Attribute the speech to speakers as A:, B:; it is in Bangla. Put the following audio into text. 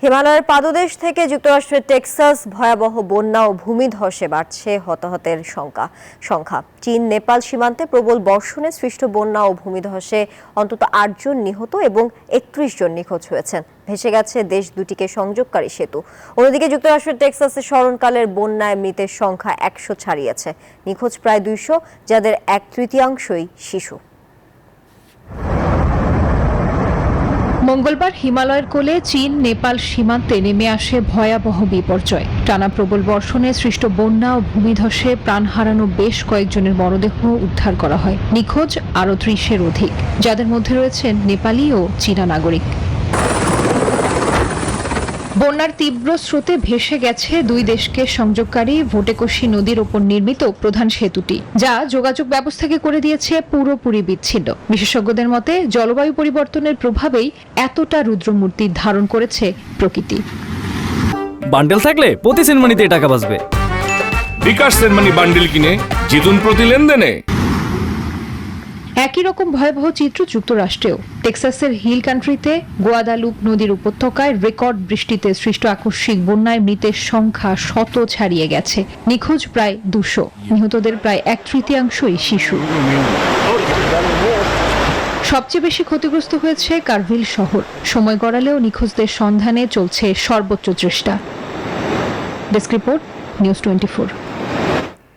A: হিমালয়ের পাদদেশ থেকে যুক্তরাষ্ট্রের টেক্সাস ভয়াবহ বন্যা ও ভূমিধসে বাড়ছে হতাহতের সংখ্যা। চীন নেপাল সীমান্তে প্রবল বর্ষণে সৃষ্ট বন্যা ও ভূমিধসে অন্তত ৮ জন নিহত এবং ৩১ জন নিখোঁজ হয়েছেন। ভেসে গেছে দেশ দুটিকে সংযোগকারী সেতু। অন্যদিকে যুক্তরাষ্ট্রের টেক্সাসে স্মরণকালের বন্যায় মৃতের সংখ্যা ১০০ ছাড়িয়েছে। নিখোঁজ প্রায় ২০০, যাদের ১/৩ শিশু।
B: মঙ্গলবার হিমালয়ের কোলে চীন নেপাল সীমান্তে নেমে আসে ভয়াবহ বিপর্যয়। টানা প্রবল বর্ষণে সৃষ্ট বন্যা ও ভূমিধসে প্রাণ হারানো বেশ কয়েকজনের মরদেহ উদ্ধার করা হয়। নিখোঁজ আরও ৩০-এর অধিক, যাদের মধ্যে রয়েছেন নেপালি ও চীনা নাগরিক। বন্যার তীব্র স্রোতে ভেসে গেছে দুই দেশকে সংযোগকারী ভোটেকোশি নদীর ওপর নির্মিত প্রধান সেতুটি, যা যোগাযোগ ব্যবস্থাকে করে দিয়েছে পুরোপুরি বিচ্ছিন্ন। বিশেষজ্ঞদের মতে জলবায়ু পরিবর্তনের প্রভাবেই এতটা রুদ্রমূর্তি ধারণ করেছে প্রকৃতি।
C: বান্ডেল থাকলে প্রতি সেনমানিতে টাকা বাঁচবে।
D: বিকাশ সেনমানি বান্ডেল কিনে জিতুন প্রতি লেনদেনে।
B: একই রকম ভয়াবহ চিত্র যুক্তরাষ্ট্রেও। টেক্সাসের হিল কান্ট্রিতে গোয়াদালুপ নদীর উপত্যকায় রেকর্ড বৃষ্টিতে সৃষ্ট আকস্মিক বন্যায় মৃতের সংখ্যা ১০০ ছাড়িয়ে গেছে। নিখোঁজ প্রায় ২০০, নিহতদের প্রায় ১/৩ শিশু। সবচেয়ে বেশি ক্ষতিগ্রস্ত হয়েছে কারভিল শহর। সময় গড়ালেও নিখোঁজদের সন্ধানে চলছে সর্বোচ্চ চেষ্টা। Desk report, news 24।